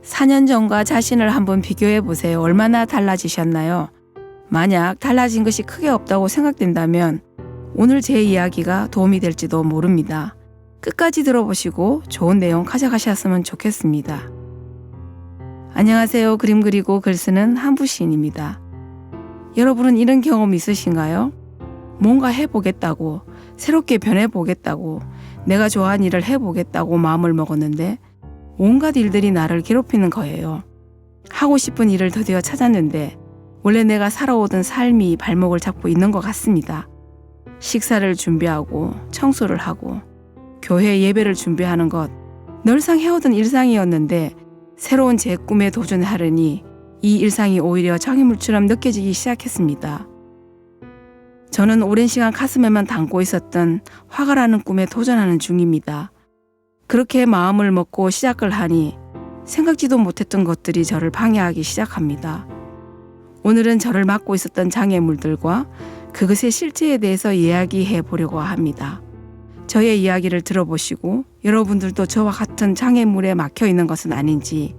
4년 전과 자신을 한번 비교해 보세요. 얼마나 달라지셨나요? 만약 달라진 것이 크게 없다고 생각된다면 오늘 제 이야기가 도움이 될지도 모릅니다. 끝까지 들어보시고 좋은 내용 가져가셨으면 좋겠습니다. 안녕하세요. 그림 그리고 글 쓰는 한부 시인입니다. 여러분은 이런 경험 있으신가요? 뭔가 해보겠다고, 새롭게 변해보겠다고, 내가 좋아하는 일을 해보겠다고 마음을 먹었는데 온갖 일들이 나를 괴롭히는 거예요. 하고 싶은 일을 드디어 찾았는데 원래 내가 살아오던 삶이 발목을 잡고 있는 것 같습니다. 식사를 준비하고 청소를 하고 교회 예배를 준비하는 것, 늘상 해오던 일상이었는데 새로운 제 꿈에 도전하려니 이 일상이 오히려 장애물처럼 느껴지기 시작했습니다. 저는 오랜 시간 가슴에만 담고 있었던 화가라는 꿈에 도전하는 중입니다. 그렇게 마음을 먹고 시작을 하니 생각지도 못했던 것들이 저를 방해하기 시작합니다. 오늘은 저를 막고 있었던 장애물들과 그것의 실체에 대해서 이야기해 보려고 합니다. 저의 이야기를 들어보시고 여러분들도 저와 같은 장애물에 막혀 있는 것은 아닌지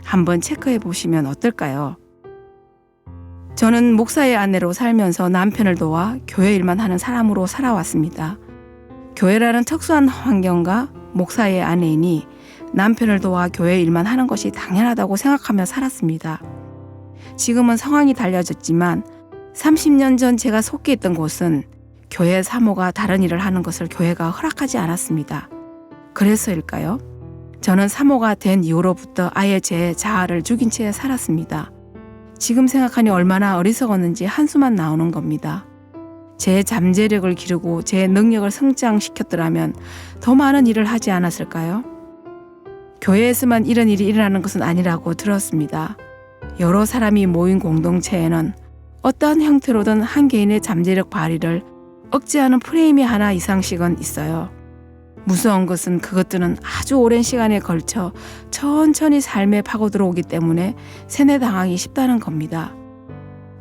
한번 체크해 보시면 어떨까요? 저는 목사의 아내로 살면서 남편을 도와 교회 일만 하는 사람으로 살아왔습니다. 교회라는 특수한 환경과 목사의 아내이니 남편을 도와 교회 일만 하는 것이 당연하다고 생각하며 살았습니다. 지금은 상황이 달라졌지만 30년 전 제가 속해 있던 곳은 교회 사모가 다른 일을 하는 것을 교회가 허락하지 않았습니다. 그래서일까요? 저는 사모가 된 이후로부터 아예 제 자아를 죽인 채 살았습니다. 지금 생각하니 얼마나 어리석었는지 한숨만 나오는 겁니다. 제 잠재력을 기르고 제 능력을 성장시켰더라면 더 많은 일을 하지 않았을까요? 교회에서만 이런 일이 일어나는 것은 아니라고 들었습니다. 여러 사람이 모인 공동체에는 어떠한 형태로든 한 개인의 잠재력 발휘를 억제하는 프레임이 하나 이상씩은 있어요. 무서운 것은 그것들은 아주 오랜 시간에 걸쳐 천천히 삶에 파고들어오기 때문에 세뇌당하기 쉽다는 겁니다.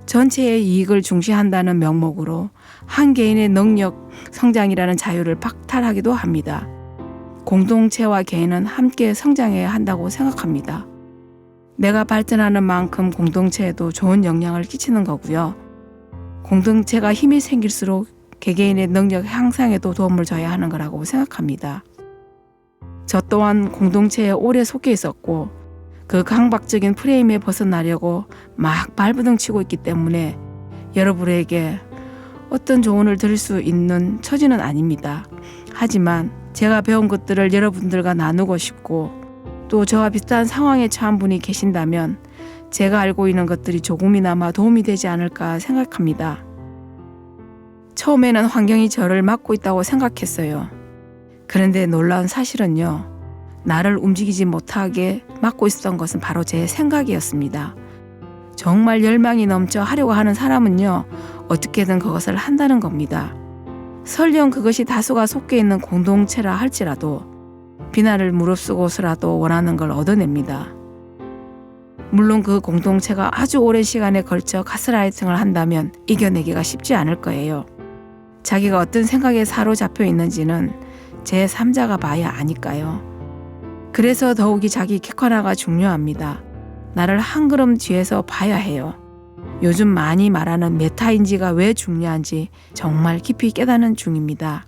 전체의 이익을 중시한다는 명목으로 한 개인의 능력 성장이라는 자유를 박탈하기도 합니다. 공동체와 개인은 함께 성장해야 한다고 생각합니다. 내가 발전하는 만큼 공동체에도 좋은 영향을 끼치는 거고요. 공동체가 힘이 생길수록 개개인의 능력 향상에도 도움을 줘야 하는 거라고 생각합니다. 저 또한 공동체에 오래 속해 있었고 그 강박적인 프레임에 벗어나려고 막 발버둥 치고 있기 때문에 여러분에게 어떤 조언을 드릴 수 있는 처지는 아닙니다. 하지만 제가 배운 것들을 여러분들과 나누고 싶고 또 저와 비슷한 상황에 처한 분이 계신다면 제가 알고 있는 것들이 조금이나마 도움이 되지 않을까 생각합니다. 처음에는 환경이 저를 막고 있다고 생각했어요. 그런데 놀라운 사실은요. 나를 움직이지 못하게 막고 있었던 것은 바로 제 생각이었습니다. 정말 열망이 넘쳐 하려고 하는 사람은요. 어떻게든 그것을 한다는 겁니다. 설령 그것이 다수가 속해 있는 공동체라 할지라도 비난을 무릅쓰고서라도 원하는 걸 얻어냅니다. 물론 그 공동체가 아주 오랜 시간에 걸쳐 가스라이팅을 한다면 이겨내기가 쉽지 않을 거예요. 자기가 어떤 생각에 사로잡혀 있는지는 제3자가 봐야 아니까요. 그래서 더욱이 자기 객관화가 중요합니다. 나를 한 걸음 뒤에서 봐야 해요. 요즘 많이 말하는 메타인지가 왜 중요한지 정말 깊이 깨닫는 중입니다.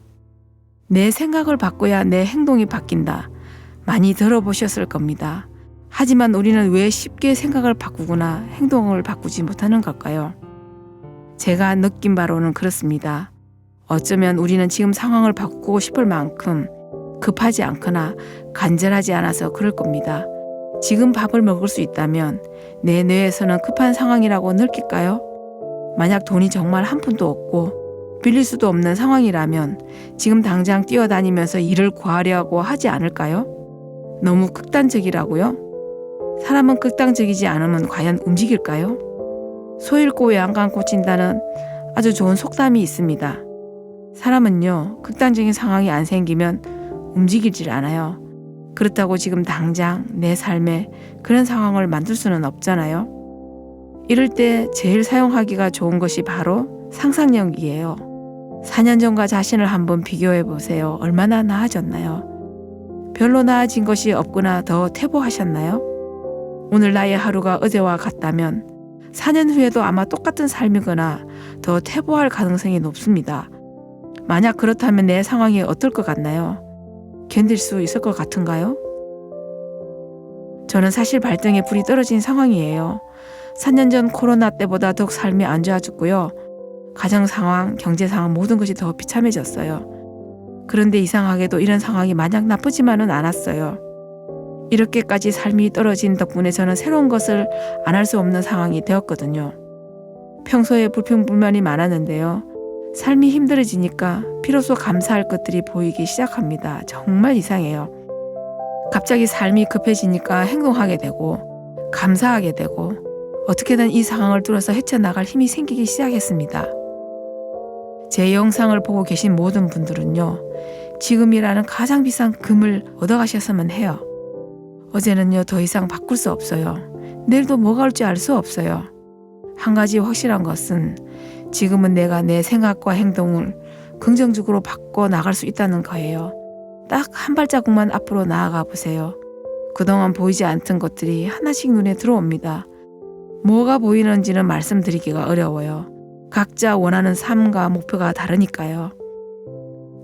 내 생각을 바꿔야 내 행동이 바뀐다. 많이 들어보셨을 겁니다. 하지만 우리는 왜 쉽게 생각을 바꾸거나 행동을 바꾸지 못하는 걸까요? 제가 느낀 바로는 그렇습니다. 어쩌면 우리는 지금 상황을 바꾸고 싶을 만큼 급하지 않거나 간절하지 않아서 그럴 겁니다. 지금 밥을 먹을 수 있다면 내 뇌에서는 급한 상황이라고 느낄까요? 만약 돈이 정말 한 푼도 없고 빌릴 수도 없는 상황이라면 지금 당장 뛰어다니면서 일을 구하려고 하지 않을까요? 너무 극단적이라고요? 사람은 극단적이지 않으면 과연 움직일까요? 소 잃고 왜 안 간 꽂힌다는 아주 좋은 속담이 있습니다. 사람은요, 극단적인 상황이 안 생기면 움직이질 않아요. 그렇다고 지금 당장 내 삶에 그런 상황을 만들 수는 없잖아요. 이럴 때 제일 사용하기가 좋은 것이 바로 상상력이에요. 4년 전과 자신을 한번 비교해 보세요. 얼마나 나아졌나요? 별로 나아진 것이 없거나 더 퇴보하셨나요? 오늘 나의 하루가 어제와 같다면 4년 후에도 아마 똑같은 삶이거나 더 퇴보할 가능성이 높습니다. 만약 그렇다면 내 상황이 어떨 것 같나요? 견딜 수 있을 것 같은가요? 저는 사실 발등에 불이 떨어진 상황이에요. 4년 전 코로나 때보다 더욱 삶이 안 좋아졌고요. 가정 상황, 경제 상황 모든 것이 더 비참해졌어요. 그런데 이상하게도 이런 상황이 마냥 나쁘지만은 않았어요. 이렇게까지 삶이 떨어진 덕분에 저는 새로운 것을 안 할 수 없는 상황이 되었거든요. 평소에 불평불만이 많았는데요. 삶이 힘들어지니까 비로소 감사할 것들이 보이기 시작합니다. 정말 이상해요. 갑자기 삶이 급해지니까 행동하게 되고 감사하게 되고 어떻게든 이 상황을 뚫어서 헤쳐나갈 힘이 생기기 시작했습니다. 제 영상을 보고 계신 모든 분들은요. 지금이라는 가장 비싼 금을 얻어가셨으면 해요. 어제는요 더 이상 바꿀 수 없어요. 내일도 뭐가 올지 알 수 없어요. 한 가지 확실한 것은 지금은 내가 내 생각과 행동을 긍정적으로 바꿔 나갈 수 있다는 거예요. 딱 한 발자국만 앞으로 나아가 보세요. 그동안 보이지 않던 것들이 하나씩 눈에 들어옵니다. 뭐가 보이는지는 말씀드리기가 어려워요. 각자 원하는 삶과 목표가 다르니까요.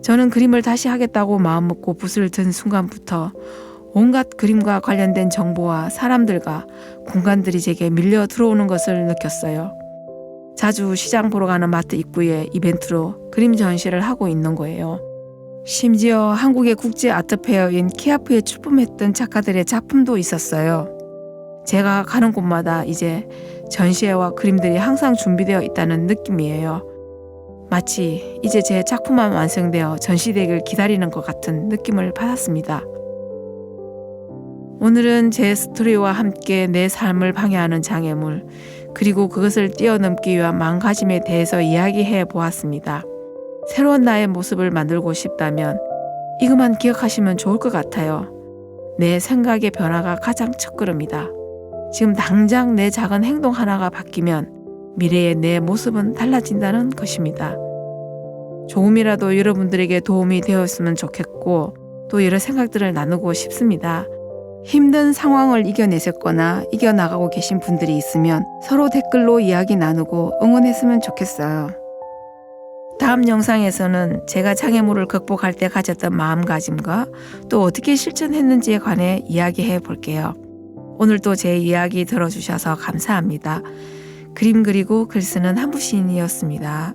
저는 그림을 다시 하겠다고 마음먹고 붓을 든 순간부터 온갖 그림과 관련된 정보와 사람들과 공간들이 제게 밀려 들어오는 것을 느꼈어요. 자주 시장 보러 가는 마트 입구에 이벤트로 그림 전시를 하고 있는 거예요. 심지어 한국의 국제 아트페어인 키아프에 출품했던 작가들의 작품도 있었어요. 제가 가는 곳마다 이제 전시회와 그림들이 항상 준비되어 있다는 느낌이에요. 마치 이제 제 작품만 완성되어 전시되길 기다리는 것 같은 느낌을 받았습니다. 오늘은 제 스토리와 함께 내 삶을 방해하는 장애물, 그리고 그것을 뛰어넘기 위한 마음가짐에 대해서 이야기해 보았습니다. 새로운 나의 모습을 만들고 싶다면 이것만 기억하시면 좋을 것 같아요. 내 생각의 변화가 가장 첫걸음이다. 지금 당장 내 작은 행동 하나가 바뀌면 미래의 내 모습은 달라진다는 것입니다. 조금이라도 여러분들에게 도움이 되었으면 좋겠고 또 여러 생각들을 나누고 싶습니다. 힘든 상황을 이겨내셨거나 이겨나가고 계신 분들이 있으면 서로 댓글로 이야기 나누고 응원했으면 좋겠어요. 다음 영상에서는 제가 장애물을 극복할 때 가졌던 마음가짐과 또 어떻게 실천했는지에 관해 이야기해 볼게요. 오늘도 제 이야기 들어주셔서 감사합니다. 그림 그리고 글 쓰는 한부 시인이었습니다.